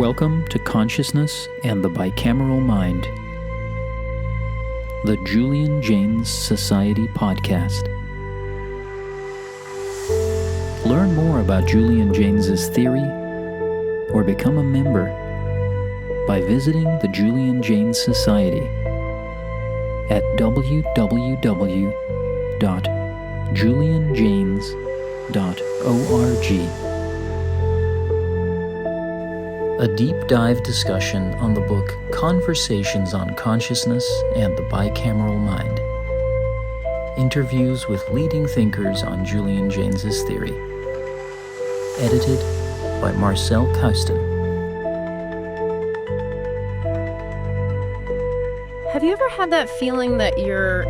Welcome to Consciousness and the Bicameral Mind, the Julian Jaynes Society podcast. Learn more about Julian Jaynes' theory or become a member by visiting the Julian Jaynes Society at www.julianjaynes.org. A deep dive discussion on the book Conversations on Consciousness and the Bicameral Mind. Interviews with leading thinkers on Julian Jaynes' theory. Edited by Marcel Kaustin. Have you ever had that feeling that you're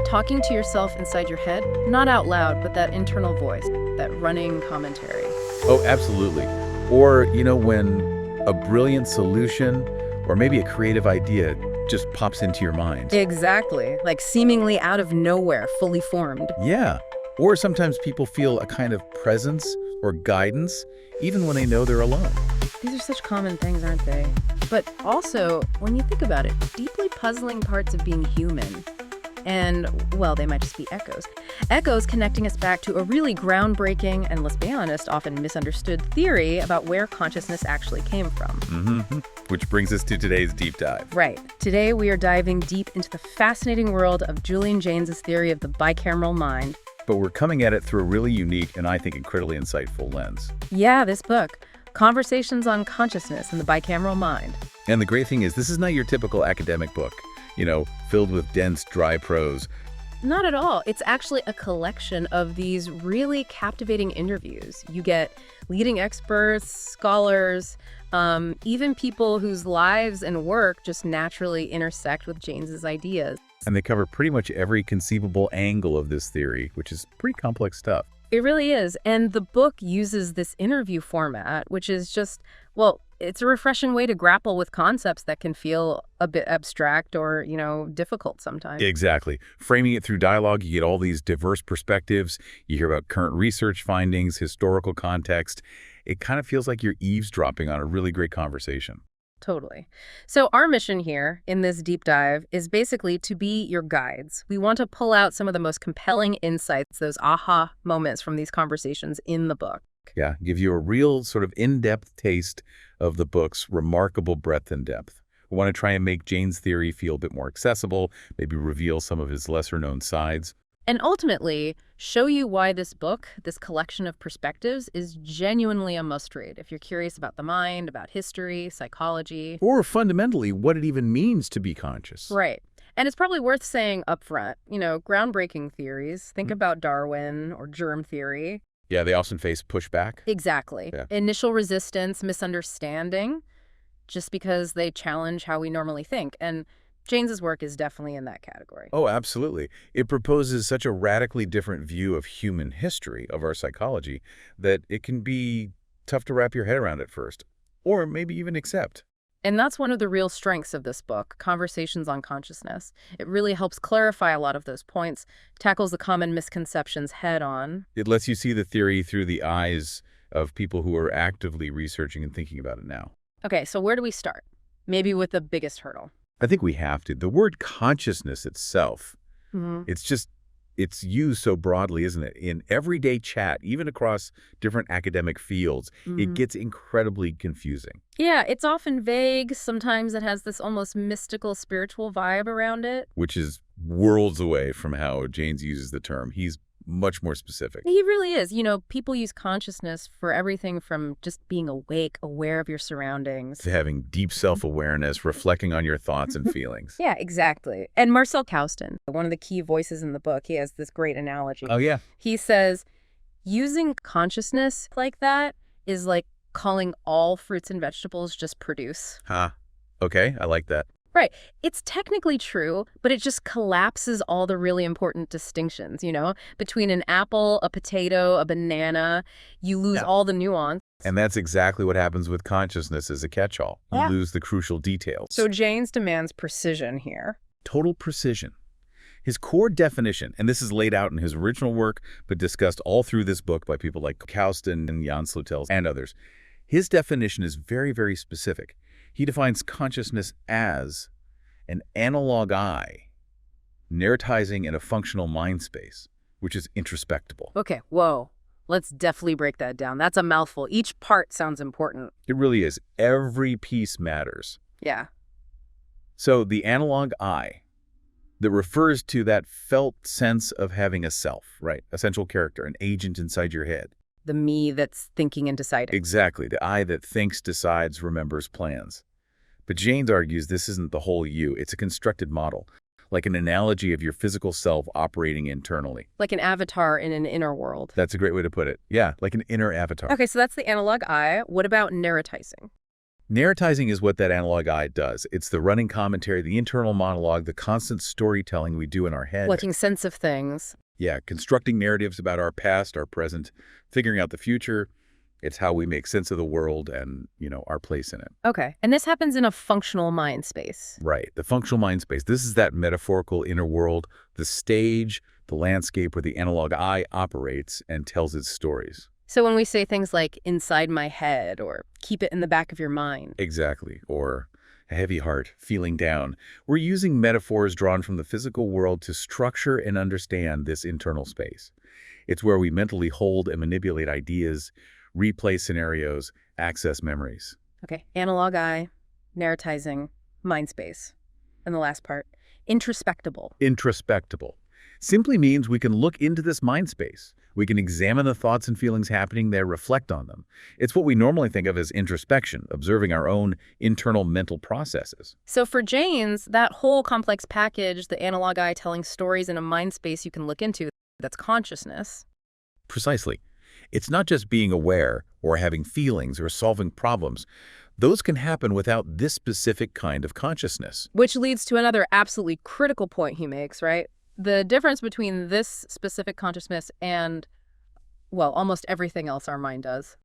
talking to yourself inside your head? Not out loud, but that internal voice, that running commentary. Oh, absolutely. Or, when a brilliant solution or maybe a creative idea just pops into your mind. Exactly. Like seemingly out of nowhere, fully formed. Yeah. Or sometimes people feel a kind of presence or guidance, even when they know they're alone. These are such common things, aren't they? But also, when you think about it, deeply puzzling parts of being human. And, well, they might just be echoes. Echoes connecting us back to a really groundbreaking and, let's be honest, often misunderstood theory about where consciousness actually came from. Mm-hmm. Which brings us to today's deep dive. Right. Today we are diving deep into the fascinating world of Julian Jaynes' theory of the bicameral mind. But we're coming at it through a really unique and I think incredibly insightful lens. Yeah, this book, Conversations on Consciousness and the Bicameral Mind. And the great thing is, this is not your typical academic book, filled with dense, dry prose. Not at all. It's actually a collection of these really captivating interviews. You get leading experts, scholars, even people whose lives and work just naturally intersect with Jaynes' ideas. And they cover pretty much every conceivable angle of this theory, which is pretty complex stuff. It really is. And the book uses this interview format, which is just, it's a refreshing way to grapple with concepts that can feel a bit abstract or, difficult sometimes. Exactly. Framing it through dialogue, you get all these diverse perspectives. You hear about current research findings, historical context. It kind of feels like you're eavesdropping on a really great conversation. Totally. So our mission here in this deep dive is basically to be your guides. We want to pull out some of the most compelling insights, those aha moments from these conversations in the book. Yeah, give you a real sort of in-depth taste of the book's remarkable breadth and depth. We want to try and make Jaynes' theory feel a bit more accessible, maybe reveal some of his lesser-known sides. And ultimately, show you why this book, this collection of perspectives, is genuinely a must-read if you're curious about the mind, about history, psychology. Or fundamentally, what it even means to be conscious. Right. And it's probably worth saying up front, groundbreaking theories. Think about Darwin or germ theory. Yeah, they often face pushback. Exactly. Yeah. Initial resistance, misunderstanding, just because they challenge how we normally think. And Jaynes' work is definitely in that category. Oh, absolutely. It proposes such a radically different view of human history, of our psychology, that it can be tough to wrap your head around at first, or maybe even accept. And that's one of the real strengths of this book, Conversations on Consciousness. It really helps clarify a lot of those points, tackles the common misconceptions head on. It lets you see the theory through the eyes of people who are actively researching and thinking about it now. Okay, so where do we start? Maybe with the biggest hurdle. I think we have to. The word consciousness itself, Mm-hmm. it's used so broadly, isn't it? In everyday chat, even across different academic fields, it gets incredibly confusing. Yeah, it's often vague. Sometimes it has this almost mystical, spiritual vibe around it. Which is worlds away from how Jaynes uses the term. He's much more specific. He really is. People use consciousness for everything from just being awake, aware of your surroundings. To having deep self-awareness, reflecting on your thoughts and feelings. Yeah, exactly. And Marcel Kaustin, one of the key voices in the book, he has this great analogy. Oh, yeah. He says, using consciousness like that is like calling all fruits and vegetables just produce. Huh. Okay, I like that. Right. It's technically true, but it just collapses all the really important distinctions, between an apple, a potato, a banana. You lose all the nuance. And that's exactly what happens with consciousness as a catch-all. You lose the crucial details. So Jaynes demands precision here. Total precision. His core definition, and this is laid out in his original work, but discussed all through this book by people like Kaustin and Jan Slutels and others. His definition is very, very specific. He defines consciousness as an analog I, narratizing in a functional mind space, which is introspectable. Okay, whoa. Let's definitely break that down. That's a mouthful. Each part sounds important. It really is. Every piece matters. Yeah. So the analog I, that refers to that felt sense of having a self, right? A central character, an agent inside your head. The me that's thinking and deciding. Exactly. The I that thinks, decides, remembers, plans. But Jaynes argues this isn't the whole you. It's a constructed model, like an analogy of your physical self operating internally. Like an avatar in an inner world. That's a great way to put it. Yeah, like an inner avatar. Okay, so that's the analog I. What about narratizing? Narratizing is what that analog I does. It's the running commentary, the internal monologue, the constant storytelling we do in our head. Making sense of things. Yeah, constructing narratives about our past, our present, figuring out the future. It's how we make sense of the world and, our place in it. Okay, and this happens in a functional mind space. Right, the functional mind space. This is that metaphorical inner world, the stage, the landscape where the analog I operates and tells its stories. So when we say things like inside my head or keep it in the back of your mind. Exactly, or a heavy heart, feeling down. We're using metaphors drawn from the physical world to structure and understand this internal space. It's where we mentally hold and manipulate ideas, replay scenarios, access memories. Okay, analog I, narratizing, mind space. And the last part, introspectable. Introspectable simply means we can look into this mind space. We can examine the thoughts and feelings happening there, reflect on them. It's what we normally think of as introspection, observing our own internal mental processes. So for Jaynes, that whole complex package, the analog I telling stories in a mind space you can look into, that's consciousness. Precisely. It's not just being aware or having feelings or solving problems. Those can happen without this specific kind of consciousness. Which leads to another absolutely critical point he makes, right? The difference between this specific consciousness and, well, almost everything else our mind does.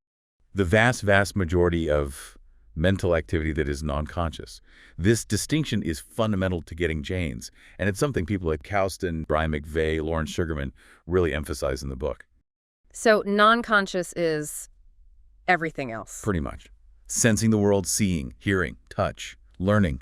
The vast, vast majority of mental activity that is non-conscious. This distinction is fundamental to getting Jaynes, and it's something people like Kouston, Brian McVeigh, Lawrence Sugarman really emphasize in the book. So non-conscious is everything else. Pretty much. Sensing the world, seeing, hearing, touch, learning,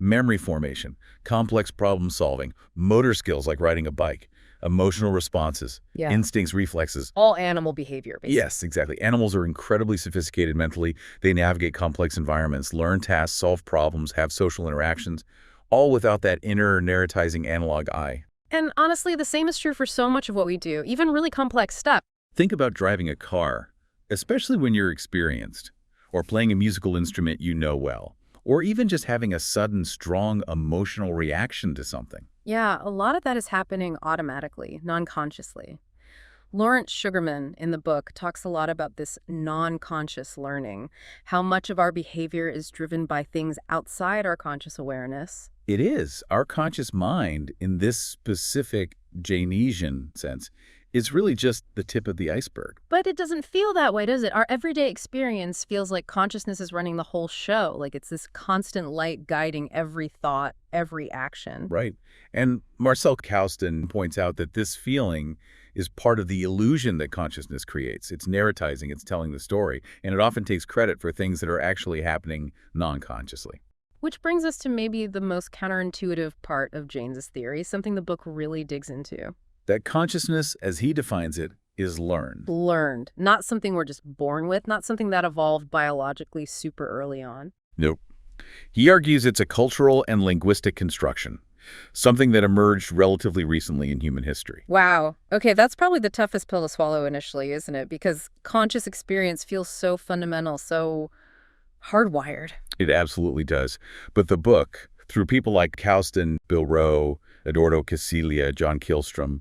memory formation, complex problem solving, motor skills like riding a bike, emotional responses, instincts, reflexes. All animal behavior, basically. Yes, exactly. Animals are incredibly sophisticated mentally. They navigate complex environments, learn tasks, solve problems, have social interactions, all without that inner narratizing analog I. And honestly, the same is true for so much of what we do, even really complex stuff. Think about driving a car, especially when you're experienced, or playing a musical instrument you know well, or even just having a sudden, strong emotional reaction to something. Yeah, a lot of that is happening automatically, non-consciously. Lawrence Sugarman in the book talks a lot about this non-conscious learning, how much of our behavior is driven by things outside our conscious awareness. It is. Our conscious mind, in this specific Jaynesian sense, is really just the tip of the iceberg. But it doesn't feel that way, does it? Our everyday experience feels like consciousness is running the whole show, like it's this constant light guiding every thought, every action. Right. And Marcel Kouston points out that this feeling is part of the illusion that consciousness creates. It's narratizing, it's telling the story, and it often takes credit for things that are actually happening non-consciously. Which brings us to maybe the most counterintuitive part of Jaynes's theory, something the book really digs into. That consciousness, as he defines it, is learned. Learned. Not something we're just born with, not something that evolved biologically super early on. Nope. He argues it's a cultural and linguistic construction, something that emerged relatively recently in human history. Wow. Okay, that's probably the toughest pill to swallow initially, isn't it? Because conscious experience feels so fundamental, so hardwired. It absolutely does. But the book, through people like Kouston, Bill Rowe, Eduardo Casilla, John Kihlstrom,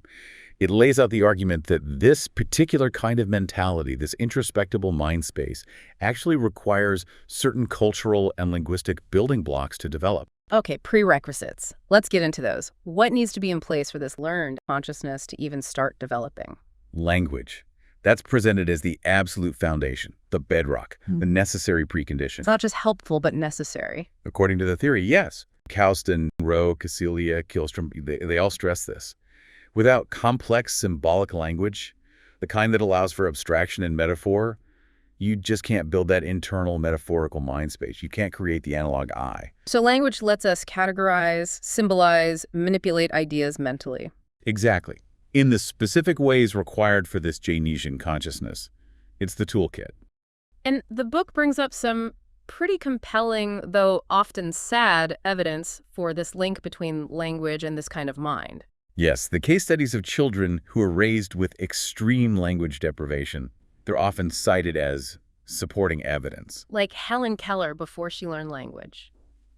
it lays out the argument that this particular kind of mentality, this introspectable mind space, actually requires certain cultural and linguistic building blocks to develop. Okay, prerequisites. Let's get into those. What needs to be in place for this learned consciousness to even start developing? Language. That's presented as the absolute foundation, the bedrock, the necessary precondition. It's not just helpful, but necessary. According to the theory, yes. Kouston, Rowe, Casilla, Kihlstrom, they all stress this. Without complex symbolic language, the kind that allows for abstraction and metaphor, You just can't build that internal metaphorical mind space. You can't create the analog I. So language lets us categorize, symbolize, manipulate ideas mentally. Exactly. In the specific ways required for this Jaynesian consciousness. It's the toolkit. And the book brings up some pretty compelling, though often sad, evidence for this link between language and this kind of mind. Yes, the case studies of children who are raised with extreme language deprivation, they're often cited as supporting evidence. Like Helen Keller before she learned language.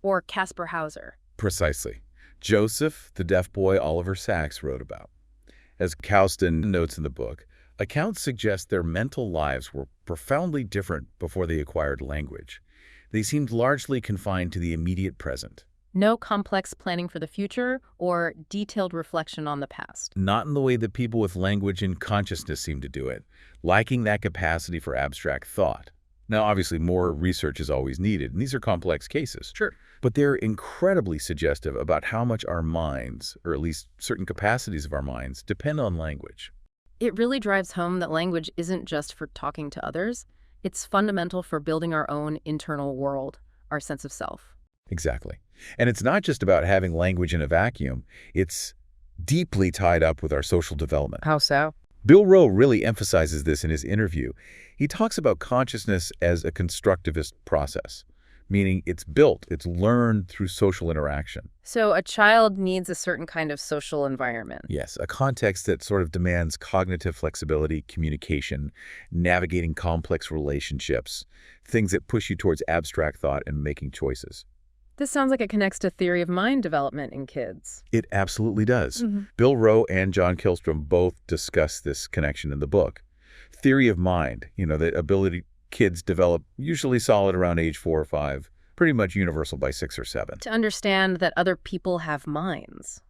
Or Caspar Hauser. Precisely. Joseph, the deaf boy Oliver Sacks wrote about. As Kauston notes in the book, accounts suggest their mental lives were profoundly different before they acquired language. They seemed largely confined to the immediate present. No complex planning for the future or detailed reflection on the past. Not in the way that people with language and consciousness seem to do it, lacking that capacity for abstract thought. Now, obviously, more research is always needed, and these are complex cases. Sure. But they're incredibly suggestive about how much our minds, or at least certain capacities of our minds, depend on language. It really drives home that language isn't just for talking to others. It's fundamental for building our own internal world, our sense of self. Exactly. And it's not just about having language in a vacuum. It's deeply tied up with our social development. How so? Bill Rowe really emphasizes this in his interview. He talks about consciousness as a constructivist process, meaning it's built, it's learned through social interaction. So a child needs a certain kind of social environment. Yes, a context that sort of demands cognitive flexibility, communication, navigating complex relationships, things that push you towards abstract thought and making choices. This sounds like it connects to theory of mind development in kids. It absolutely does. Mm-hmm. Bill Rowe and John Kilstrom both discuss this connection in the book. Theory of mind, the ability kids develop usually solid around age 4 or 5, pretty much universal by 6 or 7. To understand that other people have minds,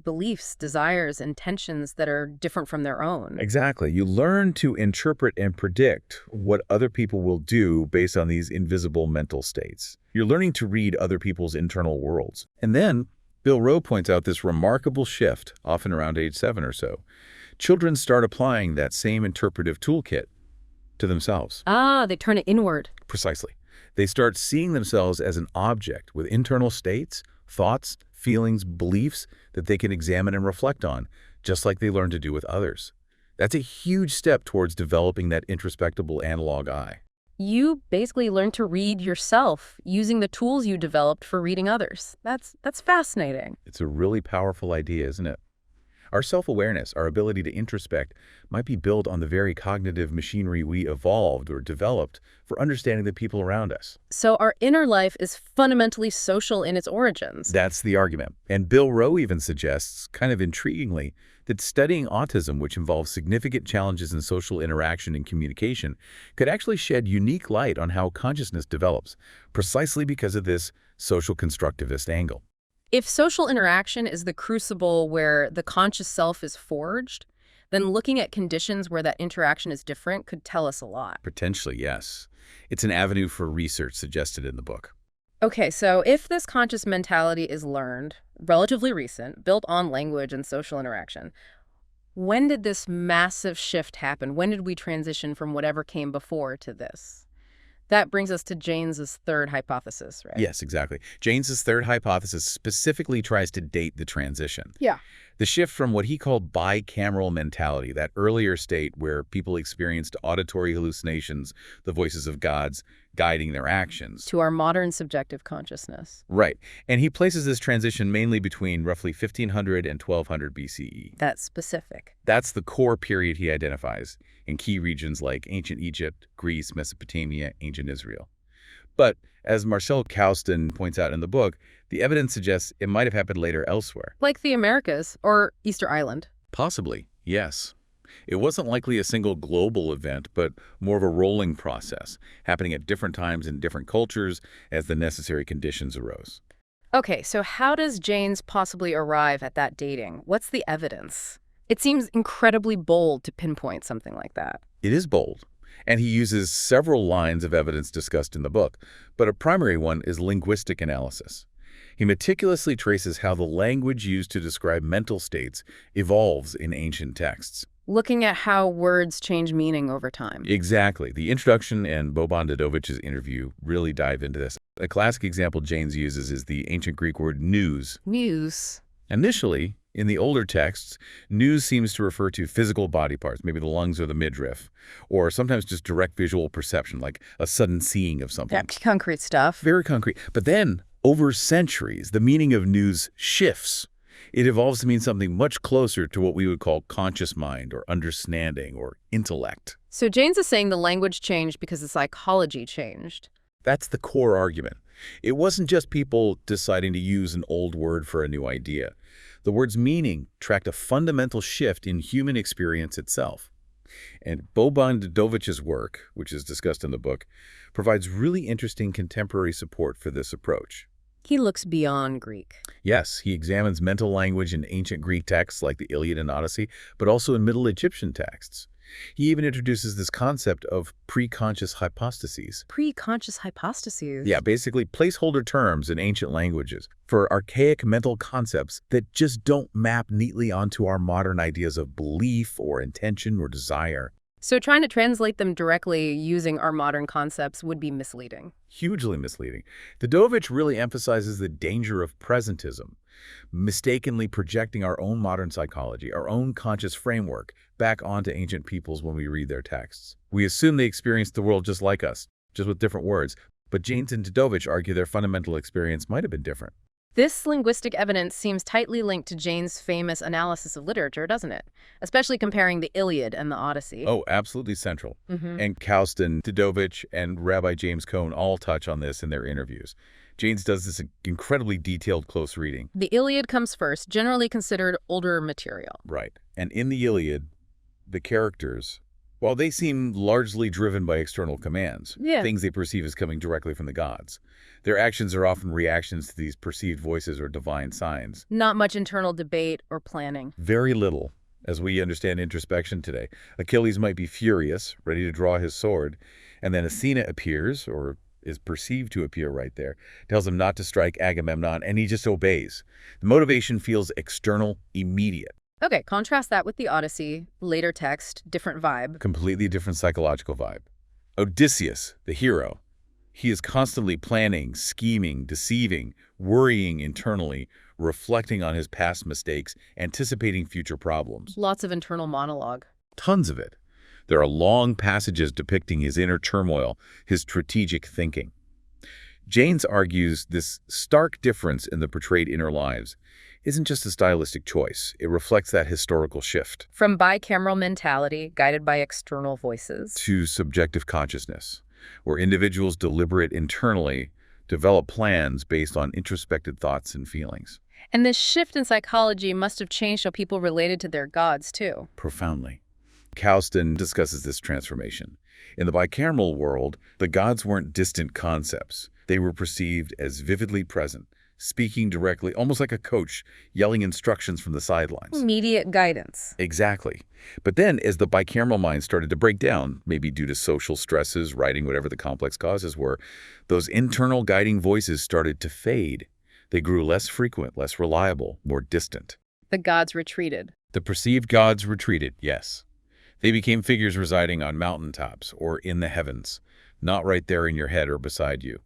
beliefs, desires, intentions that are different from their own. Exactly. You learn to interpret and predict what other people will do based on these invisible mental states. You're learning to read other people's internal worlds. And then Bill Rowe points out this remarkable shift, often around age 7 or so. Children start applying that same interpretive toolkit to themselves. Ah, they turn it inward. Precisely. They start seeing themselves as an object with internal states, thoughts, feelings, beliefs that they can examine and reflect on, just like they learn to do with others. That's a huge step towards developing that introspectable analog I. You basically learn to read yourself using the tools you developed for reading others. That's fascinating. It's a really powerful idea, isn't it? Our self-awareness, our ability to introspect, might be built on the very cognitive machinery we evolved or developed for understanding the people around us. So our inner life is fundamentally social in its origins. That's the argument. And Bill Rowe even suggests, kind of intriguingly, that studying autism, which involves significant challenges in social interaction and communication, could actually shed unique light on how consciousness develops, precisely because of this social constructivist angle. If social interaction is the crucible where the conscious self is forged, then looking at conditions where that interaction is different could tell us a lot. Potentially, yes. It's an avenue for research suggested in the book. Okay, so if this conscious mentality is learned, relatively recent, built on language and social interaction, when did this massive shift happen? When did we transition from whatever came before to this? That brings us to Jaynes's third hypothesis, right? Yes, exactly. Jaynes's third hypothesis specifically tries to date the transition. Yeah. The shift from what he called bicameral mentality, that earlier state where people experienced auditory hallucinations, the voices of gods guiding their actions. To our modern subjective consciousness. Right. And he places this transition mainly between roughly 1500 and 1200 BCE. That's specific. That's the core period he identifies in key regions like ancient Egypt, Greece, Mesopotamia, ancient Israel. But as Marcel Kauston points out in the book, the evidence suggests it might have happened later elsewhere. Like the Americas or Easter Island. Possibly, yes. It wasn't likely a single global event, but more of a rolling process, happening at different times in different cultures as the necessary conditions arose. Okay, so how does Jaynes possibly arrive at that dating? What's the evidence? It seems incredibly bold to pinpoint something like that. It is bold, and he uses several lines of evidence discussed in the book, but a primary one is linguistic analysis. He meticulously traces how the language used to describe mental states evolves in ancient texts. looking at how words change meaning over time. Exactly. The introduction and Boban Dadovich's interview really dive into this. A classic example Janes uses is the ancient Greek word nous. News. Initially, in the older texts, nous seems to refer to physical body parts, maybe the lungs or the midriff, or sometimes just direct visual perception, like a sudden seeing of something. Yeah, concrete stuff. Very concrete. But then, over centuries, the meaning of nous shifts. It evolves to mean something much closer to what we would call conscious mind or understanding or intellect. So Janes is saying the language changed because the psychology changed. That's the core argument. It wasn't just people deciding to use an old word for a new idea. The word's meaning tracked a fundamental shift in human experience itself. And Boban Dadovich's work, which is discussed in the book, provides really interesting contemporary support for this approach. He looks beyond Greek. Yes, he examines mental language in ancient Greek texts like the Iliad and Odyssey, but also in Middle Egyptian texts. He even introduces this concept of pre-conscious hypostases. Pre-conscious hypostases. Yeah, basically placeholder terms in ancient languages for archaic mental concepts that just don't map neatly onto our modern ideas of belief or intention or desire. So trying to translate them directly using our modern concepts would be misleading. Hugely misleading. Dadovich really emphasizes the danger of presentism, mistakenly projecting our own modern psychology, our own conscious framework, back onto ancient peoples when we read their texts. We assume they experienced the world just like us, just with different words, but Janes and Dadovich argue their fundamental experience might have been different. This linguistic evidence seems tightly linked to Janes' famous analysis of literature, doesn't it? Especially comparing the Iliad and the Odyssey. Oh, absolutely central. And Kauston, Dadovich, and Rabbi James Cohn all touch on this in their interviews. Janes does this incredibly detailed close reading. The Iliad comes first, generally considered older material. Right. And in the Iliad, the characters, while they seem largely driven by external commands, things they perceive as coming directly from the gods, their actions are often reactions to these perceived voices or divine signs. Not much internal debate or planning. Very little, as we understand introspection today. Achilles might be furious, ready to draw his sword, and then Athena appears, or is perceived to appear right there, tells him not to strike Agamemnon, and he just obeys. The motivation feels external, immediate. Okay, contrast that with the Odyssey, later text, different vibe. Completely different psychological vibe. Odysseus, the hero, he is constantly planning, scheming, deceiving, worrying internally, reflecting on his past mistakes, anticipating future problems. Lots of internal monologue. Tons of it. There are long passages depicting his inner turmoil, his strategic thinking. Janes argues this stark difference in the portrayed inner lives isn't just a stylistic choice. It reflects that historical shift. From bicameral mentality, guided by external voices, to subjective consciousness, where individuals deliberate internally, develop plans based on introspected thoughts and feelings. And this shift in psychology must have changed how people related to their gods, too. Profoundly. Kauston discusses this transformation. In the bicameral world, the gods weren't distant concepts. They were perceived as vividly present, speaking directly, almost like a coach, yelling instructions from the sidelines. Immediate guidance. Exactly. But then, as the bicameral mind started to break down, maybe due to social stresses, writing, whatever the complex causes were, those internal guiding voices started to fade. They grew less frequent, less reliable, more distant. The gods retreated. The perceived gods retreated, yes. They became figures residing on mountaintops or in the heavens, not right there in your head or beside you.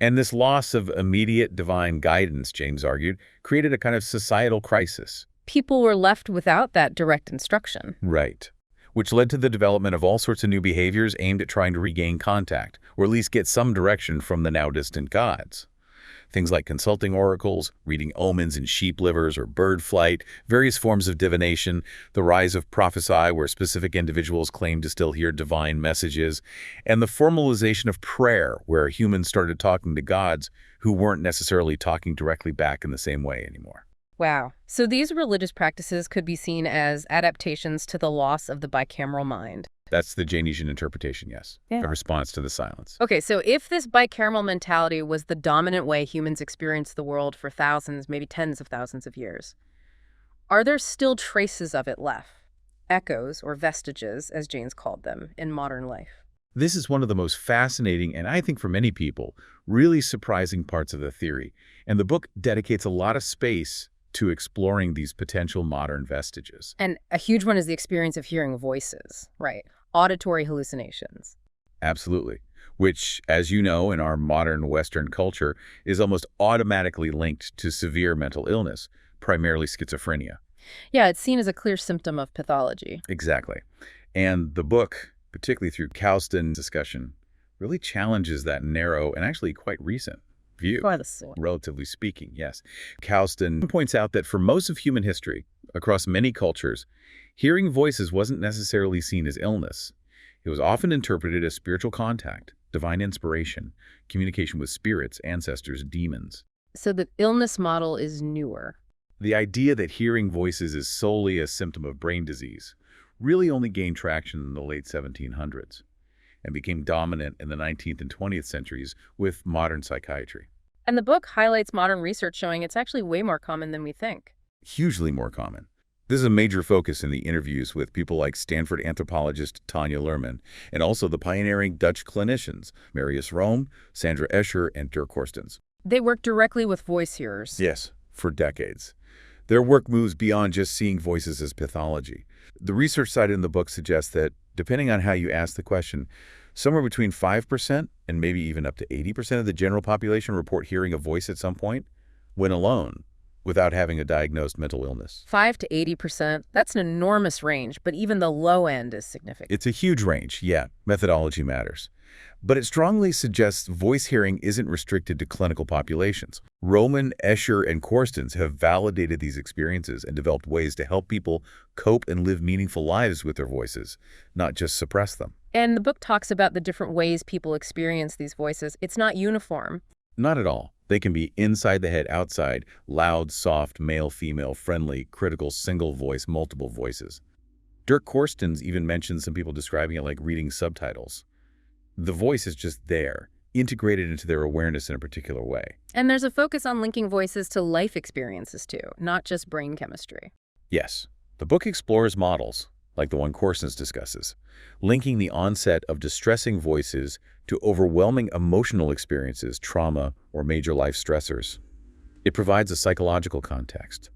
And this loss of immediate divine guidance, James argued, created a kind of societal crisis. People were left without that direct instruction. Right. Which led to the development of all sorts of new behaviors aimed at trying to regain contact, or at least get some direction from the now distant gods. Things like consulting oracles, reading omens in sheep livers or bird flight, various forms of divination, the rise of prophesy where specific individuals claim to still hear divine messages, and the formalization of prayer where humans started talking to gods who weren't necessarily talking directly back in the same way anymore. Wow. So these religious practices could be seen as adaptations to the loss of the bicameral mind. That's the Janesian interpretation, yes. Yeah. A response to the silence. Okay, so if this bicameral mentality was the dominant way humans experienced the world for thousands, maybe tens of thousands of years, are there still traces of it left? Echoes, or vestiges, as Janes called them, in modern life? This is one of the most fascinating, and I think for many people, really surprising parts of the theory. And the book dedicates a lot of space to exploring these potential modern vestiges. And a huge one is the experience of hearing voices, right? Auditory hallucinations. Absolutely. Which, as you know, in our modern Western culture, is almost automatically linked to severe mental illness, primarily schizophrenia. Yeah, it's seen as a clear symptom of pathology. Exactly. And the book, particularly through Kaustin's discussion, really challenges that narrow and actually quite recent view. Relatively speaking, yes. Kaustin points out that for most of human history, across many cultures, hearing voices wasn't necessarily seen as illness. It was often interpreted as spiritual contact, divine inspiration, communication with spirits, ancestors, demons. So the illness model is newer. The idea that hearing voices is solely a symptom of brain disease really only gained traction in the late 1700s and became dominant in the 19th and 20th centuries with modern psychiatry. And the book highlights modern research showing it's actually way more common than we think. Hugely more common. This is a major focus in the interviews with people like Stanford anthropologist Tanja Luhrmann and also the pioneering Dutch clinicians Marius Room, Sandra Escher, and Dirk Korstens. They work directly with voice hearers. Yes, for decades. Their work moves beyond just seeing voices as pathology. The research cited in the book suggests that, depending on how you ask the question, somewhere between 5% and maybe even up to 80% of the general population report hearing a voice at some point when alone, without having a diagnosed mental illness. 5 to 80%, that's an enormous range, but even the low end is significant. It's a huge range, yeah. Methodology matters. But it strongly suggests voice hearing isn't restricted to clinical populations. Roman, Escher, and Korstens have validated these experiences and developed ways to help people cope and live meaningful lives with their voices, not just suppress them. And the book talks about the different ways people experience these voices. It's not uniform. Not at all. They can be inside the head, outside, loud, soft, male, female, friendly, critical, single voice, multiple voices. Dirk Korstens even mentions some people describing it like reading subtitles. The voice is just there, integrated into their awareness in a particular way. And there's a focus on linking voices to life experiences too, not just brain chemistry. Yes. The book explores models, like the one Korstens discusses, linking the onset of distressing voices to overwhelming emotional experiences, trauma, or major life stressors. It provides a psychological context.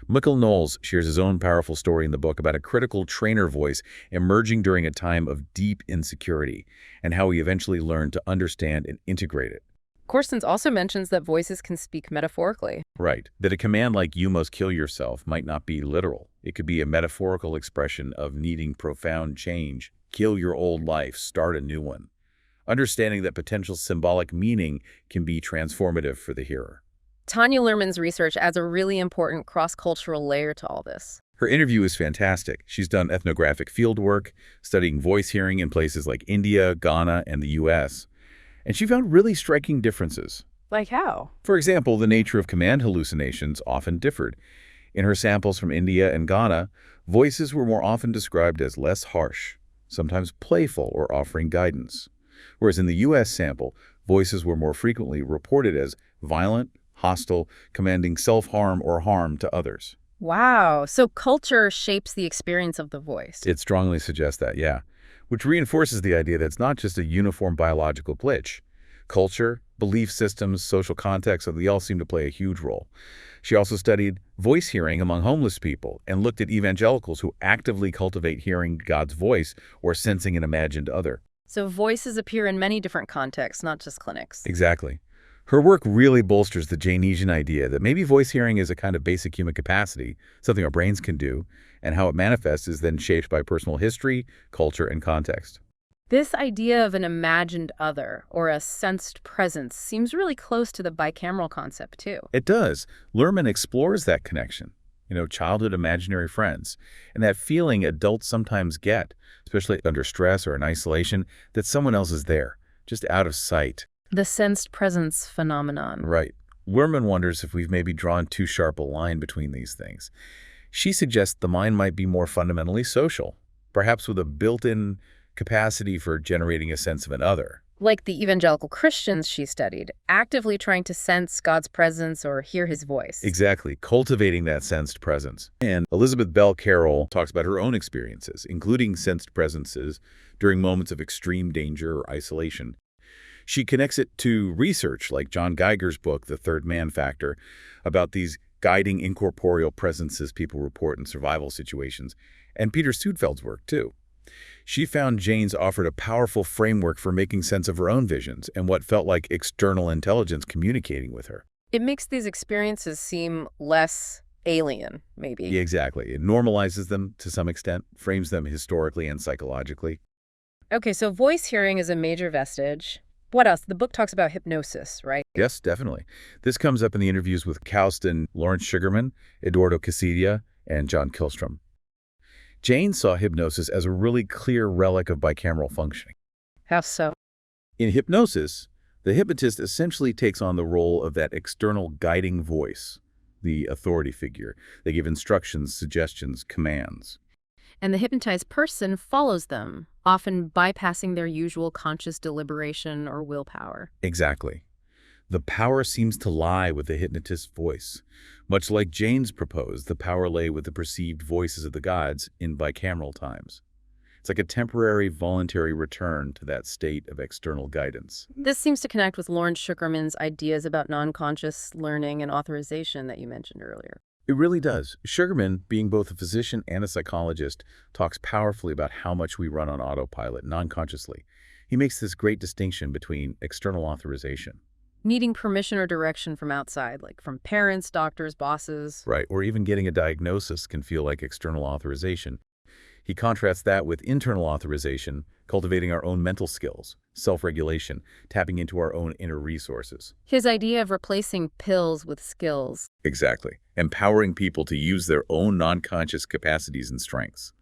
Mikkel Knowles shares his own powerful story in the book about a critical trainer voice emerging during a time of deep insecurity and how he eventually learned to understand and integrate it. Korstens also mentions that voices can speak metaphorically. Right. That a command like "you must kill yourself" might not be literal. It could be a metaphorical expression of needing profound change. Kill your old life, start a new one. Understanding that potential symbolic meaning can be transformative for the hearer. Tanja Luhrmann's research adds a really important cross-cultural layer to all this. Her interview is fantastic. She's done ethnographic fieldwork, studying voice hearing in places like India, Ghana, and the U.S., and she found really striking differences. Like how? For example, the nature of command hallucinations often differed. In her samples from India and Ghana, voices were more often described as less harsh, sometimes playful or offering guidance. Whereas in the U.S. sample, voices were more frequently reported as violent, hostile, commanding self-harm or harm to others. Wow. So culture shapes the experience of the voice. It strongly suggests that, yeah. Which reinforces the idea that it's not just a uniform biological glitch. Culture, belief systems, social context, they all seem to play a huge role. She also studied voice hearing among homeless people and looked at evangelicals who actively cultivate hearing God's voice or sensing an imagined other. So voices appear in many different contexts, not just clinics. Exactly. Her work really bolsters the Jainesian idea that maybe voice hearing is a kind of basic human capacity, something our brains can do, and how it manifests is then shaped by personal history, culture, and context. This idea of an imagined other, or a sensed presence, seems really close to the bicameral concept, too. It does. Luhrmann explores that connection, childhood imaginary friends, and that feeling adults sometimes get, especially under stress or in isolation, that someone else is there, just out of sight. The sensed presence phenomenon. Right. Luhrmann wonders if we've maybe drawn too sharp a line between these things. She suggests the mind might be more fundamentally social, perhaps with a built-in capacity for generating a sense of an other. Like the evangelical Christians she studied, actively trying to sense God's presence or hear his voice. Exactly, cultivating that sensed presence. And Elizabeth Bell Carroll talks about her own experiences, including sensed presences during moments of extreme danger or isolation. She connects it to research like John Geiger's book, The Third Man Factor, about these guiding incorporeal presences people report in survival situations, and Peter Sudfeld's work, too. She found Janes offered a powerful framework for making sense of her own visions and what felt like external intelligence communicating with her. It makes these experiences seem less alien, maybe. Yeah, exactly. It normalizes them to some extent, frames them historically and psychologically. Okay, so voice hearing is a major vestige. What else? The book talks about hypnosis, right? Yes, definitely. This comes up in the interviews with Kaustin, Lawrence Sugarman, Eduardo Casilla, and John Kilstrom. Jane saw hypnosis as a really clear relic of bicameral functioning. How so? In hypnosis, the hypnotist essentially takes on the role of that external guiding voice, the authority figure. They give instructions, suggestions, commands. And the hypnotized person follows them, often bypassing their usual conscious deliberation or willpower. Exactly. The power seems to lie with the hypnotist's voice. Much like Jane's proposed, the power lay with the perceived voices of the gods in bicameral times. It's like a temporary, voluntary return to that state of external guidance. This seems to connect with Lawrence Sugarman's ideas about non-conscious learning and authorization that you mentioned earlier. It really does. Sugarman, being both a physician and a psychologist, talks powerfully about how much we run on autopilot non-consciously. He makes this great distinction between external authorization. Needing permission or direction from outside, like from parents, doctors, bosses. Right, or even getting a diagnosis can feel like external authorization. He contrasts that with internal authorization, cultivating our own mental skills, self-regulation, tapping into our own inner resources. His idea of replacing pills with skills. Exactly. Empowering people to use their own non-conscious capacities and strengths,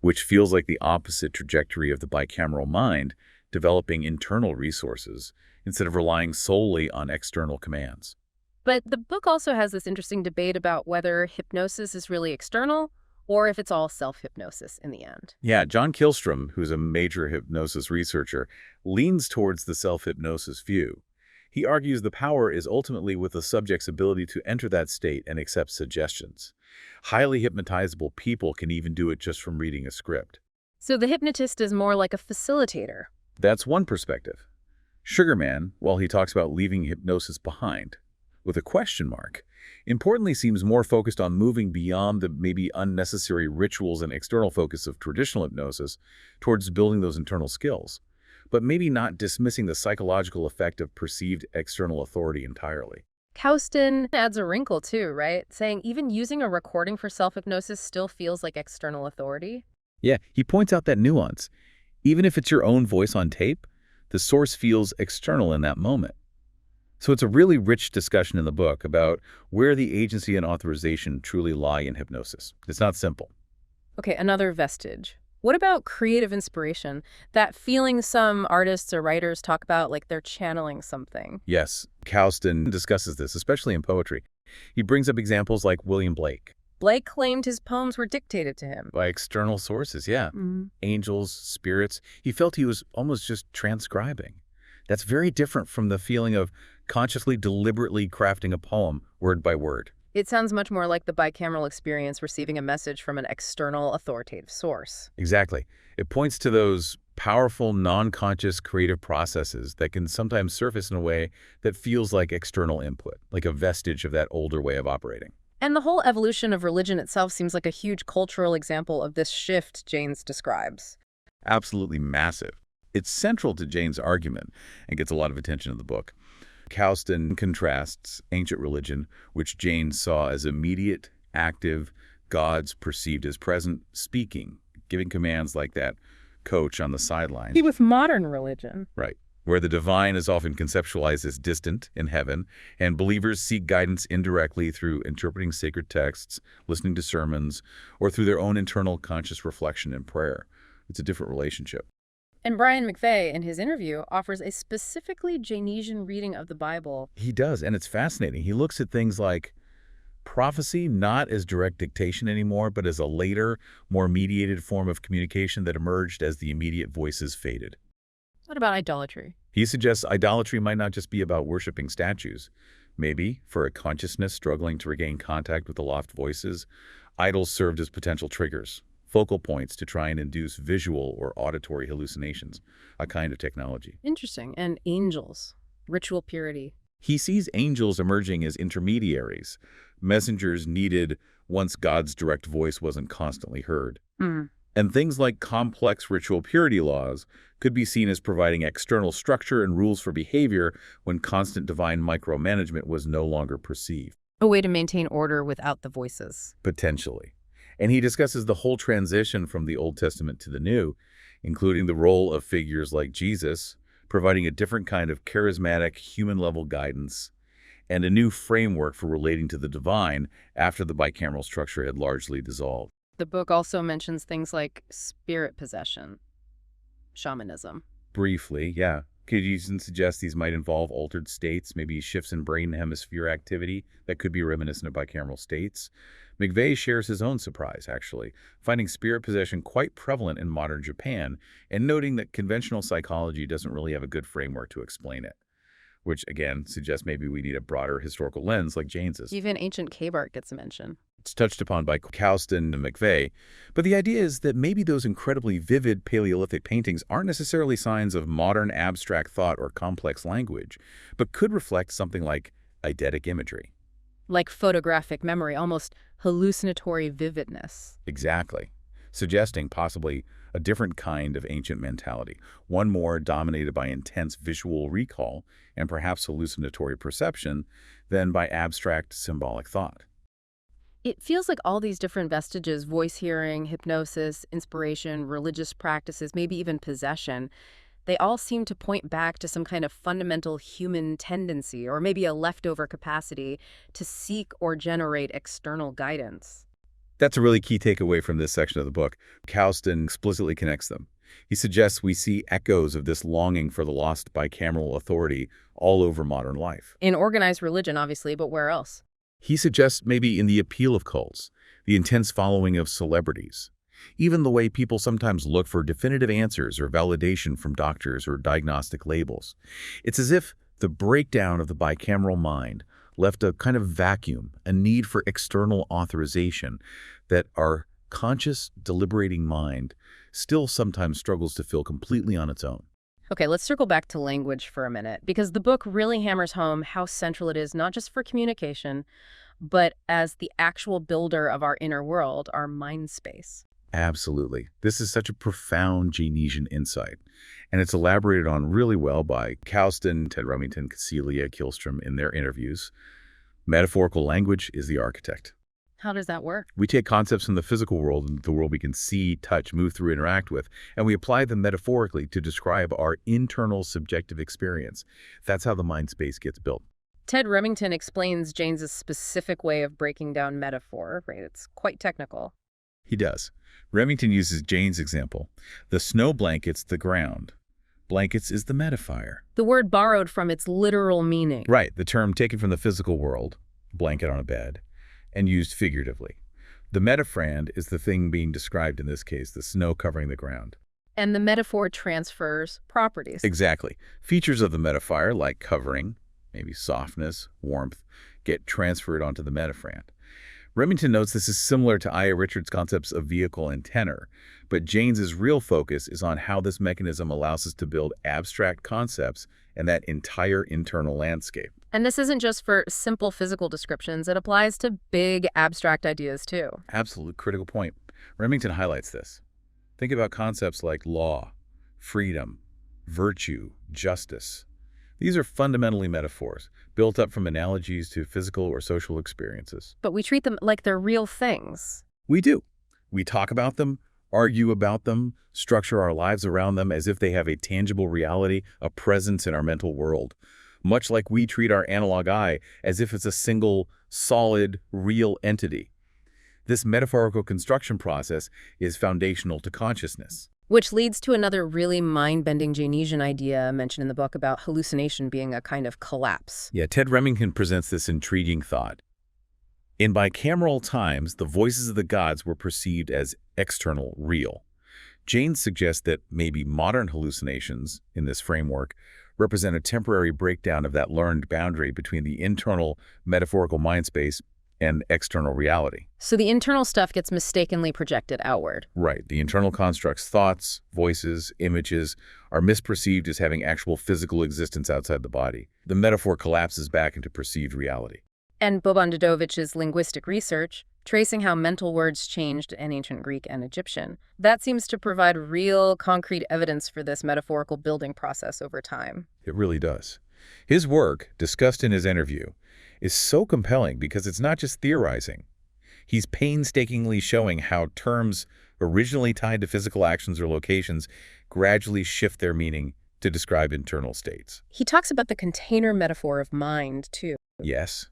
which feels like the opposite trajectory of the bicameral mind, developing internal resources instead of relying solely on external commands. But the book also has this interesting debate about whether hypnosis is really external or if it's all self-hypnosis in the end. Yeah, John Kilstrom, who's a major hypnosis researcher, leans towards the self-hypnosis view. He argues the power is ultimately with the subject's ability to enter that state and accept suggestions. Highly hypnotizable people can even do it just from reading a script. So the hypnotist is more like a facilitator. That's one perspective. Sugarman, while he talks about leaving hypnosis behind, with a question mark, importantly seems more focused on moving beyond the maybe unnecessary rituals and external focus of traditional hypnosis towards building those internal skills, but maybe not dismissing the psychological effect of perceived external authority entirely. Kaustin adds a wrinkle too, right? Saying even using a recording for self-hypnosis still feels like external authority. Yeah, he points out that nuance. Even if it's your own voice on tape, the source feels external in that moment. So it's a really rich discussion in the book about where the agency and authorization truly lie in hypnosis. It's not simple. Okay, another vestige. What about creative inspiration? That feeling some artists or writers talk about like they're channeling something. Yes, Kaustin discusses this, especially in poetry. He brings up examples like William Blake. Blake claimed his poems were dictated to him. By external sources, yeah. Angels, spirits. He felt he was almost just transcribing. That's very different from the feeling of consciously, deliberately crafting a poem, word by word. It sounds much more like the bicameral experience receiving a message from an external authoritative source. Exactly. It points to those powerful, non-conscious creative processes that can sometimes surface in a way that feels like external input, like a vestige of that older way of operating. And the whole evolution of religion itself seems like a huge cultural example of this shift Janes describes. Absolutely massive. It's central to Jane's argument and gets a lot of attention in the book. Kaustin contrasts ancient religion, which Jane saw as immediate, active, gods perceived as present, speaking, giving commands like that coach on the sidelines. With modern religion. Right. Where the divine is often conceptualized as distant in heaven, and believers seek guidance indirectly through interpreting sacred texts, listening to sermons, or through their own internal conscious reflection and prayer. It's a different relationship. And Brian McVeigh, in his interview, offers a specifically Janesian reading of the Bible. He does, and it's fascinating. He looks at things like prophecy not as direct dictation anymore, but as a later, more mediated form of communication that emerged as the immediate voices faded. What about idolatry? He suggests idolatry might not just be about worshiping statues. Maybe, for a consciousness struggling to regain contact with the lost voices, idols served as potential triggers, focal points to try and induce visual or auditory hallucinations, a kind of technology. Interesting. And angels, ritual purity. He sees angels emerging as intermediaries, messengers needed once God's direct voice wasn't constantly heard. Hmm. And things like complex ritual purity laws could be seen as providing external structure and rules for behavior when constant divine micromanagement was no longer perceived. A way to maintain order without the voices. Potentially. And he discusses the whole transition from the Old Testament to the New, including the role of figures like Jesus, providing a different kind of charismatic, human-level guidance, and a new framework for relating to the divine after the bicameral structure had largely dissolved. The book also mentions things like spirit possession, shamanism. Briefly, yeah. Could you even suggest these might involve altered states, maybe shifts in brain hemisphere activity that could be reminiscent of bicameral states? McVeigh shares his own surprise, actually, finding spirit possession quite prevalent in modern Japan and noting that conventional psychology doesn't really have a good framework to explain it, which, again, suggests maybe we need a broader historical lens like James's. Even ancient cave art gets a mention. It's touched upon by Kouston and McVeigh, but the idea is that maybe those incredibly vivid Paleolithic paintings aren't necessarily signs of modern abstract thought or complex language, but could reflect something like eidetic imagery. Like photographic memory, almost hallucinatory vividness. Exactly, suggesting possibly a different kind of ancient mentality, one more dominated by intense visual recall and perhaps hallucinatory perception than by abstract symbolic thought. It feels like all these different vestiges, voice hearing, hypnosis, inspiration, religious practices, maybe even possession, they all seem to point back to some kind of fundamental human tendency or maybe a leftover capacity to seek or generate external guidance. That's a really key takeaway from this section of the book. Kouston explicitly connects them. He suggests we see echoes of this longing for the lost bicameral authority all over modern life. In organized religion, obviously, but where else? He suggests maybe in the appeal of cults, the intense following of celebrities, even the way people sometimes look for definitive answers or validation from doctors or diagnostic labels. It's as if the breakdown of the bicameral mind left a kind of vacuum, a need for external authorization that our conscious, deliberating mind still sometimes struggles to fill completely on its own. Okay, let's circle back to language for a minute, because the book really hammers home how central it is not just for communication, but as the actual builder of our inner world, our mind space. Absolutely. This is such a profound Janesian insight, and it's elaborated on really well by Kouston, Ted Remington, Cecilia Kihlstrom in their interviews. Metaphorical language is the architect. How does that work? We take concepts from the physical world and the world we can see, touch, move through, interact with, and we apply them metaphorically to describe our internal subjective experience. That's how the mind space gets built. Ted Remington explains James's specific way of breaking down metaphor, right? It's quite technical. He does. Remington uses Jane's example. The snow blankets the ground. Blankets is the metaphor. The word borrowed from its literal meaning. Right, the term taken from the physical world, blanket on a bed, and used figuratively. The metaphrand is the thing being described in this case, the snow covering the ground. And the metaphor transfers properties. Exactly. Features of the metaphor, like covering, maybe softness, warmth, get transferred onto the metaphrand. Remington notes this is similar to I.A. Richards' concepts of vehicle and tenor, but James's real focus is on how this mechanism allows us to build abstract concepts and that entire internal landscape. And this isn't just for simple physical descriptions. It applies to big abstract ideas, too. Absolute critical point. Remington highlights this. Think about concepts like law, freedom, virtue, justice. These are fundamentally metaphors, built up from analogies to physical or social experiences. But we treat them like they're real things. We do. We talk about them, argue about them, structure our lives around them as if they have a tangible reality, a presence in our mental world, much like we treat our analog eye as if it's a single, solid, real entity. This metaphorical construction process is foundational to consciousness. Which leads to another really mind-bending Janesian idea mentioned in the book about hallucination being a kind of collapse. Yeah, Ted Remington presents this intriguing thought. In bicameral times, the voices of the gods were perceived as external, real. Janes suggests that maybe modern hallucinations, in this framework, represent a temporary breakdown of that learned boundary between the internal metaphorical mind space and external reality. So the internal stuff gets mistakenly projected outward. Right. The internal constructs, thoughts, voices, images, are misperceived as having actual physical existence outside the body. The metaphor collapses back into perceived reality. And Boban Dedovich's linguistic research, tracing how mental words changed in ancient Greek and Egyptian. That seems to provide real, concrete evidence for this metaphorical building process over time. It really does. His work, discussed in his interview, is so compelling because it's not just theorizing. He's painstakingly showing how terms originally tied to physical actions or locations gradually shift their meaning to describe internal states. He talks about the container metaphor of mind, too. Yes,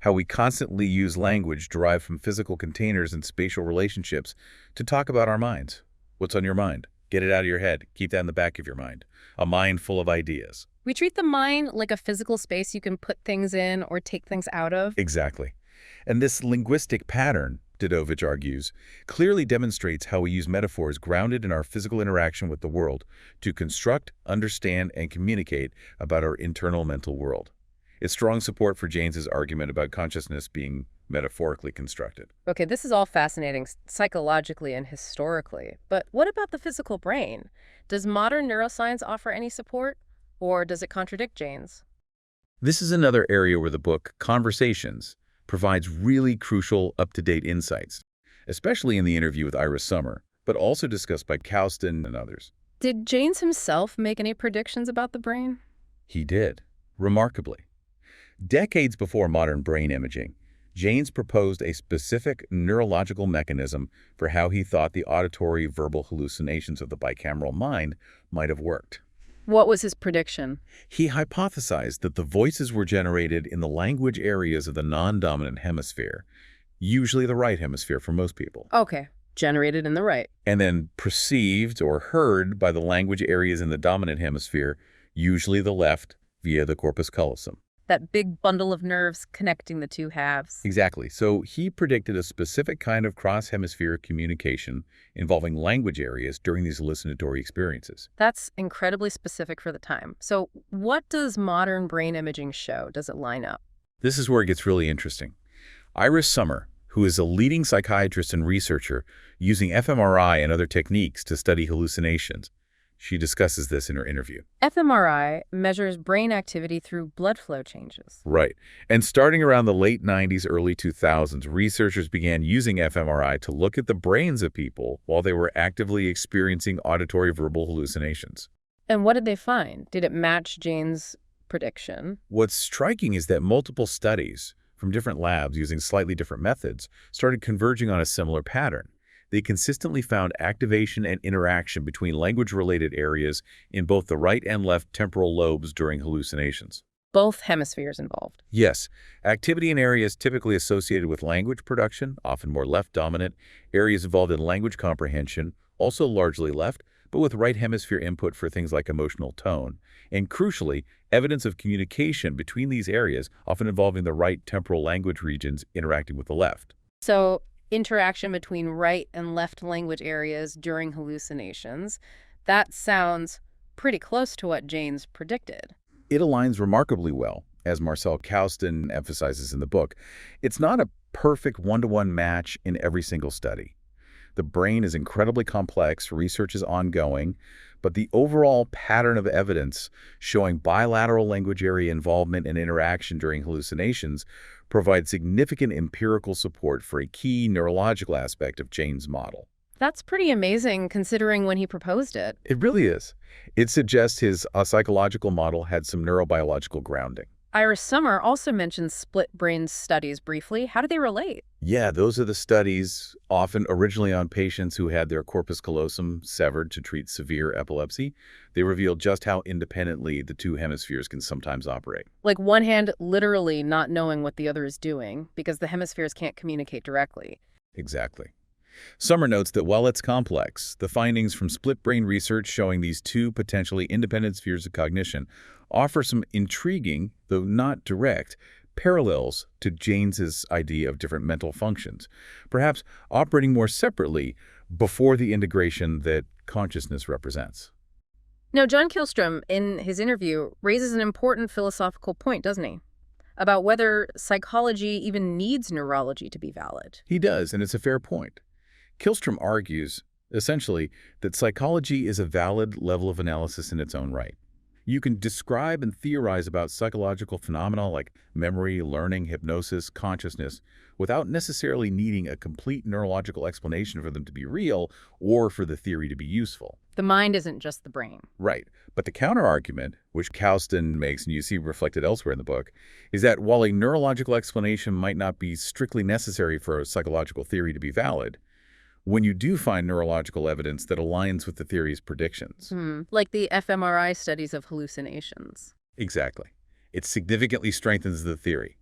how we constantly use language derived from physical containers and spatial relationships to talk about our minds. What's on your mind? Get it out of your head. Keep that in the back of your mind. A mind full of ideas. We treat the mind like a physical space you can put things in or take things out of. Exactly. And this linguistic pattern, Dedovich argues, clearly demonstrates how we use metaphors grounded in our physical interaction with the world to construct, understand, and communicate about our internal mental world. It's strong support for Jaynes's argument about consciousness being metaphorically constructed. Okay, this is all fascinating psychologically and historically, but what about the physical brain? Does modern neuroscience offer any support, or does it contradict Jaynes? This is another area where the book, Conversations, provides really crucial, up-to-date insights, especially in the interview with Iris Sommer, but also discussed by Kauston and others. Did Jaynes himself make any predictions about the brain? He did, remarkably. Decades before modern brain imaging, Jaynes proposed a specific neurological mechanism for how he thought the auditory verbal hallucinations of the bicameral mind might have worked. What was his prediction? He hypothesized that the voices were generated in the language areas of the non-dominant hemisphere, usually the right hemisphere for most people, Okay, generated in the right. and then perceived or heard by the language areas in the dominant hemisphere, usually the left, via the corpus callosum. That big bundle of nerves connecting the two halves. Exactly. So he predicted a specific kind of cross-hemispheric communication involving language areas during these hallucinatory experiences. That's incredibly specific for the time. So what does modern brain imaging show? Does it line up? This is where it gets really interesting. Iris Sommer, who is a leading psychiatrist and researcher using fMRI and other techniques to study hallucinations, she discusses this in her interview. fMRI measures brain activity through blood flow changes. Right. And starting around the late 90s, early 2000s, researchers began using fMRI to look at the brains of people while they were actively experiencing auditory verbal hallucinations. And what did they find? Did it match Jaynes' prediction? What's striking is that multiple studies from different labs using slightly different methods started converging on a similar pattern. They consistently found activation and interaction between language-related areas in both the right and left temporal lobes during hallucinations. Both hemispheres involved. Yes, activity in areas typically associated with language production, often more left-dominant, areas involved in language comprehension, also largely left, but with right hemisphere input for things like emotional tone. And crucially, evidence of communication between these areas, often involving the right temporal language regions interacting with the left. So interaction between right and left language areas during hallucinations. That sounds pretty close to what Jaynes predicted. It aligns remarkably well, as Marcel Kauston emphasizes in the book. It's not a perfect one-to-one match in every single study. The brain is incredibly complex, research is ongoing, but the overall pattern of evidence showing bilateral language area involvement and interaction during hallucinations provides significant empirical support for a key neurological aspect of Jaynes' model. That's pretty amazing considering when he proposed it. It really is. It suggests his psychological model had some neurobiological grounding. Iris Sommer also mentions split brain studies briefly. How do they relate? Yeah, those are the studies, often originally on patients who had their corpus callosum severed to treat severe epilepsy. They revealed just how independently the two hemispheres can sometimes operate. Like one hand literally not knowing what the other is doing because the hemispheres can't communicate directly. Exactly. Sommer notes that while it's complex, the findings from split brain research showing these two potentially independent spheres of cognition offer some intriguing, though not direct, parallels to Jaynes's idea of different mental functions, perhaps operating more separately before the integration that consciousness represents. Now, John Kihlstrom, in his interview, raises an important philosophical point, doesn't he? About whether psychology even needs neurology to be valid. He does, and it's a fair point. Kihlstrom argues, essentially, that psychology is a valid level of analysis in its own right. You can describe and theorize about psychological phenomena like memory, learning, hypnosis, consciousness, without necessarily needing a complete neurological explanation for them to be real or for the theory to be useful. The mind isn't just the brain. Right. But the counterargument, which Kaustin makes and you see reflected elsewhere in the book, is that while a neurological explanation might not be strictly necessary for a psychological theory to be valid, when you do find neurological evidence that aligns with the theory's predictions. Like the fMRI studies of hallucinations. Exactly. It significantly strengthens the theory.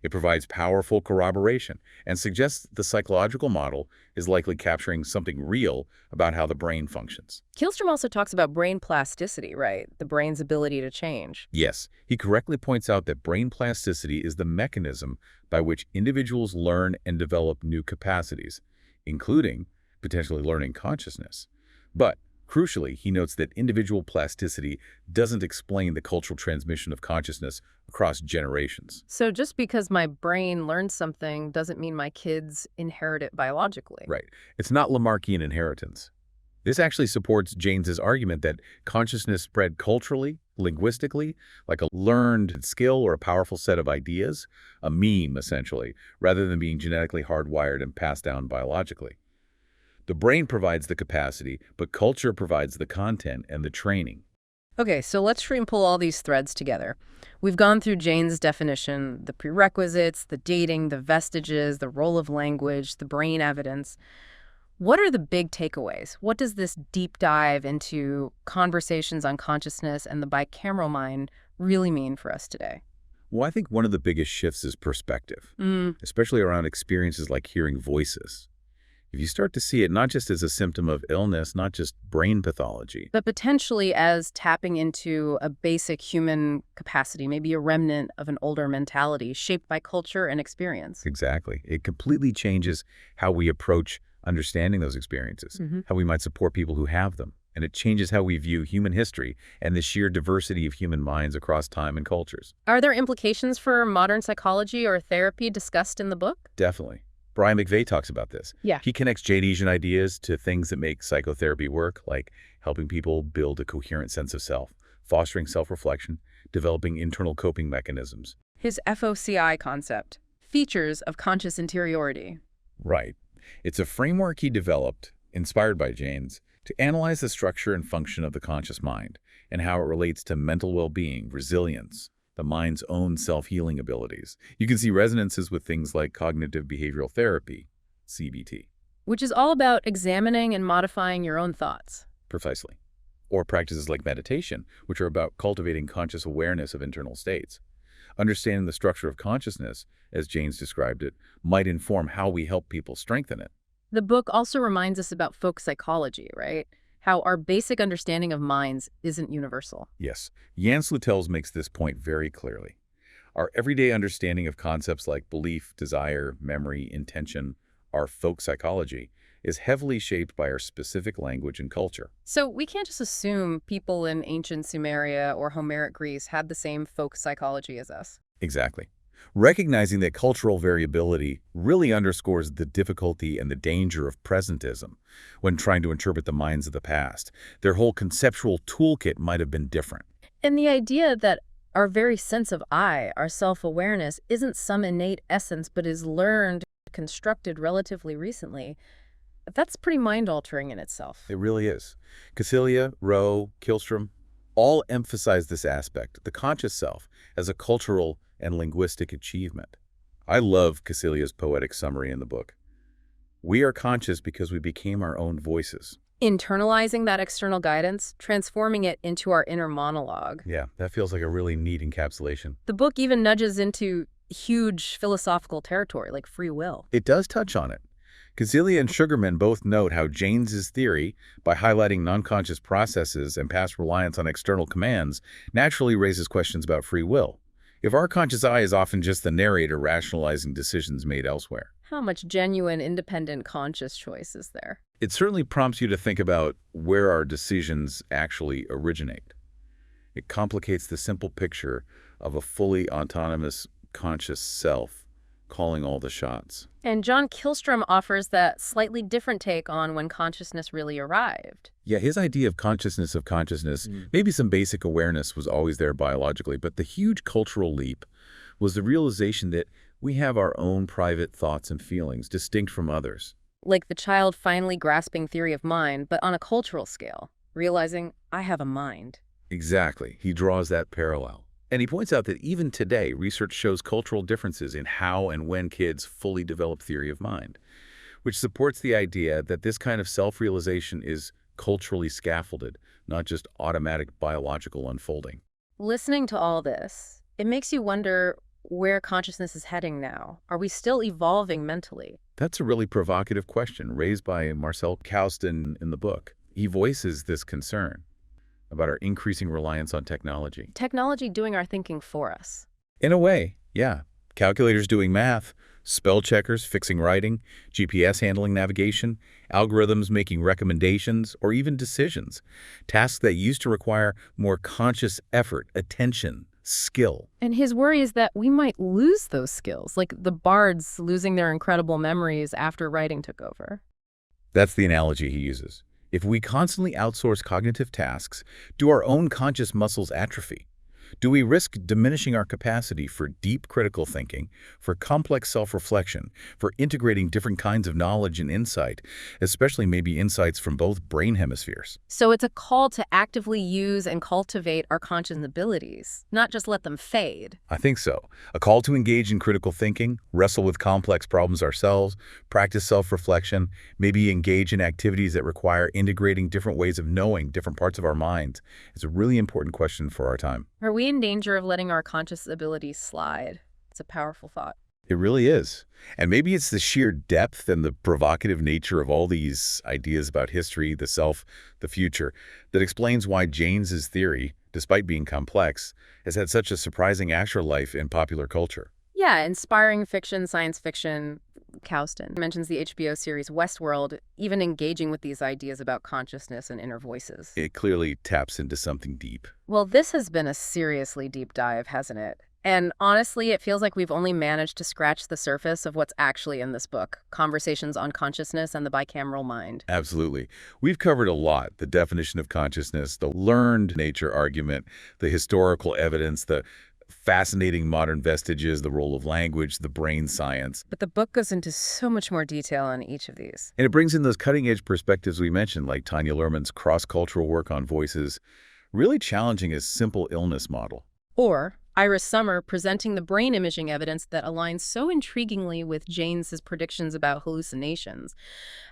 It provides powerful corroboration and suggests the psychological model is likely capturing something real about how the brain functions. Kielstrom also talks about brain plasticity, right? The brain's ability to change. Yes, he correctly points out that brain plasticity is the mechanism by which individuals learn and develop new capacities, including potentially learning consciousness. But crucially, he notes that individual plasticity doesn't explain the cultural transmission of consciousness across generations. So just because my brain learns something doesn't mean my kids inherit it biologically. Right. It's not Lamarckian inheritance. This actually supports Jaynes's argument that consciousness spread culturally, linguistically, like a learned skill or a powerful set of ideas, a meme essentially, rather than being genetically hardwired and passed down biologically. The brain provides the capacity, but culture provides the content and the training. Okay, so let's try and pull all these threads together. We've gone through Jaynes' definition, the prerequisites, the dating, the vestiges, the role of language, the brain evidence. What are the big takeaways? What does this deep dive into conversations on consciousness and the bicameral mind really mean for us today? Well, I think one of the biggest shifts is perspective, especially around experiences like hearing voices. If you start to see it not just as a symptom of illness, not just brain pathology, but potentially as tapping into a basic human capacity, maybe a remnant of an older mentality shaped by culture and experience. Exactly. It completely changes how we approach understanding those experiences, how we might support people who have them. And it changes how we view human history and the sheer diversity of human minds across time and cultures. Are there implications for modern psychology or therapy discussed in the book? Definitely. Brian McVeigh talks about this. Yeah. He connects Jadesian ideas to things that make psychotherapy work, like helping people build a coherent sense of self, fostering self-reflection, developing internal coping mechanisms. His FOCI concept, features of conscious interiority. Right. It's a framework he developed, inspired by Jaynes, to analyze the structure and function of the conscious mind and how it relates to mental well-being, resilience, the mind's own self-healing abilities. You can see resonances with things like cognitive behavioral therapy, CBT. Which is all about examining and modifying your own thoughts. Precisely. Or practices like meditation, which are about cultivating conscious awareness of internal states. Understanding the structure of consciousness, as Jaynes described it, might inform how we help people strengthen it. The book also reminds us about folk psychology, right? How our basic understanding of minds isn't universal. Yes, Jan Slutels makes this point very clearly. Our everyday understanding of concepts like belief, desire, memory, intention, our folk psychology, is heavily shaped by our specific language and culture. So we can't just assume people in ancient Sumeria or Homeric Greece had the same folk psychology as us. Exactly. Recognizing that cultural variability really underscores the difficulty and the danger of presentism when trying to interpret the minds of the past. Their whole conceptual toolkit might have been different. And the idea that our very sense of I, our self-awareness, isn't some innate essence but is learned, constructed relatively recently, that's pretty mind-altering in itself. It really is. Cassilia, Rowe, Kielstrom all emphasize this aspect, the conscious self, as a cultural and linguistic achievement. I love Cassilia's poetic summary in the book. We are conscious because we became our own voices. Internalizing that external guidance, transforming it into our inner monologue. Yeah, that feels like a really neat encapsulation. The book even nudges into huge philosophical territory like free will. It does touch on it. Cassilia and Sugarman both note how Jaynes's theory, by highlighting non-conscious processes and past reliance on external commands, naturally raises questions about free will. If our conscious I is often just the narrator rationalizing decisions made elsewhere. How much genuine, independent, conscious choice is there? It certainly prompts you to think about where our decisions actually originate. It complicates the simple picture of a fully autonomous, conscious self calling all the shots. And John Killstrom offers that slightly different take on when consciousness really arrived. Yeah, his idea of consciousness, maybe some basic awareness was always there biologically, but the huge cultural leap was the realization that we have our own private thoughts and feelings, distinct from others. Like the child finally grasping theory of mind, but on a cultural scale, realizing, I have a mind. Exactly. He draws that parallel. And he points out that even today, research shows cultural differences in how and when kids fully develop theory of mind, which supports the idea that this kind of self-realization is culturally scaffolded, not just automatic biological unfolding. Listening to all this, it makes you wonder where consciousness is heading now. Are we still evolving mentally? That's a really provocative question raised by Marcel Kaustin in the book. He voices this concern about our increasing reliance on technology. Technology doing our thinking for us. In a way, yeah. Calculators doing math, spell checkers fixing writing, GPS handling navigation, algorithms making recommendations or even decisions. Tasks that used to require more conscious effort, attention, skill. And his worry is that we might lose those skills, like the bards losing their incredible memories after writing took over. That's the analogy he uses. If we constantly outsource cognitive tasks, do our own conscious muscles atrophy? Do we risk diminishing our capacity for deep critical thinking, for complex self-reflection, for integrating different kinds of knowledge and insight, especially maybe insights from both brain hemispheres? So it's a call to actively use and cultivate our conscious abilities, not just let them fade. I think so. A call to engage in critical thinking, wrestle with complex problems ourselves, practice self-reflection, maybe engage in activities that require integrating different ways of knowing different parts of our minds. It's a really important question for our time. Are we in danger of letting our conscious abilities slide? It's a powerful thought. It really is. And maybe it's the sheer depth and the provocative nature of all these ideas about history, the self, the future, that explains why Jaynes's theory, despite being complex, has had such a surprising afterlife in popular culture. Yeah, inspiring fiction, science fiction. Kaustin mentions the HBO series Westworld, even engaging with these ideas about consciousness and inner voices. It clearly taps into something deep. Well, this has been a seriously deep dive, hasn't it? And honestly, it feels like we've only managed to scratch the surface of what's actually in this book, Conversations on Consciousness and the Bicameral Mind. Absolutely. We've covered a lot: the definition of consciousness, the learned nature argument, the historical evidence, the fascinating modern vestiges, the role of language, the brain science. But the book goes into so much more detail on each of these. And it brings in those cutting-edge perspectives we mentioned, like Tanya Luhrmann's cross-cultural work on voices, really challenging his simple illness model. Or Iris Sommer presenting the brain imaging evidence that aligns so intriguingly with Jaynes's predictions about hallucinations.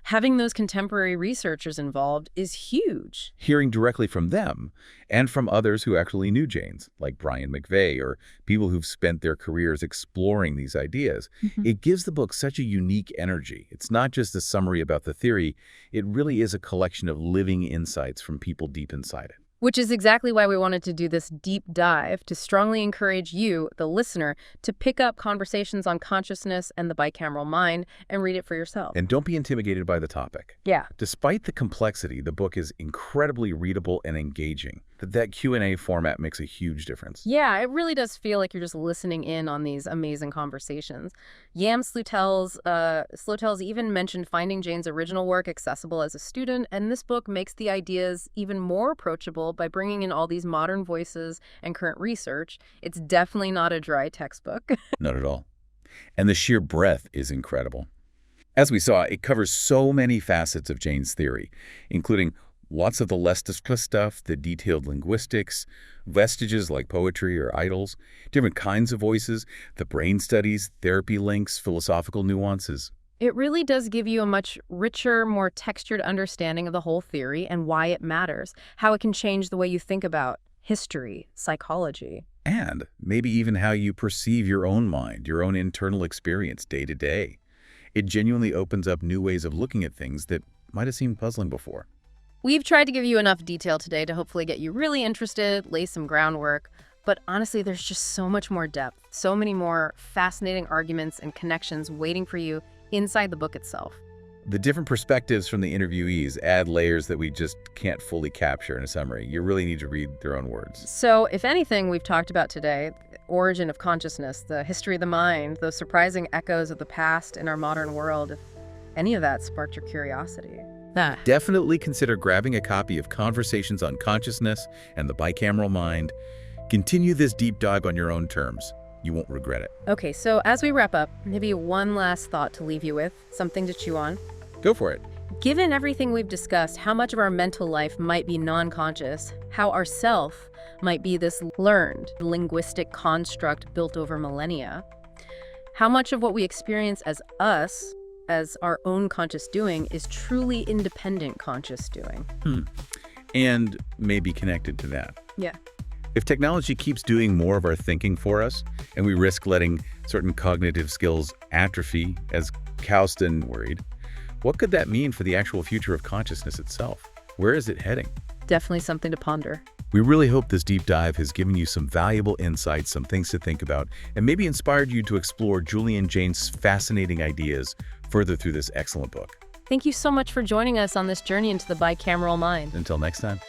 Having those contemporary researchers involved is huge. Hearing directly from them and from others who actually knew Jaynes, like Brian McVeigh, or people who've spent their careers exploring these ideas, it gives the book such a unique energy. It's not just a summary about the theory, it really is a collection of living insights from people deep inside it. Which is exactly why we wanted to do this deep dive, to strongly encourage you, the listener, to pick up Conversations on Consciousness and the Bicameral Mind and read it for yourself. And don't be intimidated by the topic. Yeah. Despite the complexity, the book is incredibly readable and engaging. That Q&A format makes a huge difference. Yeah, it really does feel like you're just listening in on these amazing conversations. Yam Slotels even mentioned finding Jaynes' original work accessible as a student, and this book makes the ideas even more approachable by bringing in all these modern voices and current research. It's definitely not a dry textbook. Not at all. And the sheer breadth is incredible. As we saw, it covers so many facets of Jaynes' theory, including lots of the less discussed stuff, the detailed linguistics, vestiges like poetry or idols, different kinds of voices, the brain studies, therapy links, philosophical nuances. It really does give you a much richer, more textured understanding of the whole theory and why it matters, how it can change the way you think about history, psychology. And maybe even how you perceive your own mind, your own internal experience day to day. It genuinely opens up new ways of looking at things that might have seemed puzzling before. We've tried to give you enough detail today to hopefully get you really interested, lay some groundwork, but honestly, there's just so much more depth, so many more fascinating arguments and connections waiting for you inside the book itself. The different perspectives from the interviewees add layers that we just can't fully capture in a summary. You really need to read their own words. So if anything we've talked about today, origin of consciousness, the history of the mind, those surprising echoes of the past in our modern world, if any of that sparked your curiosity. Definitely consider grabbing a copy of Conversations on Consciousness and the Bicameral Mind. Continue this deep dive on your own terms. You won't regret it. Okay, so as we wrap up, maybe one last thought to leave you with, something to chew on. Go for it. Given everything we've discussed, how much of our mental life might be non-conscious, how our self might be this learned linguistic construct built over millennia, how much of what we experience as us, as our own conscious doing, is truly independent conscious doing. And maybe connected to that. Yeah. If technology keeps doing more of our thinking for us, and we risk letting certain cognitive skills atrophy, as Kaustin worried, what could that mean for the actual future of consciousness itself? Where is it heading? Definitely something to ponder. We really hope this deep dive has given you some valuable insights, some things to think about, and maybe inspired you to explore Julian Jaynes' fascinating ideas further through this excellent book. Thank you so much for joining us on this journey into the bicameral mind. Until next time.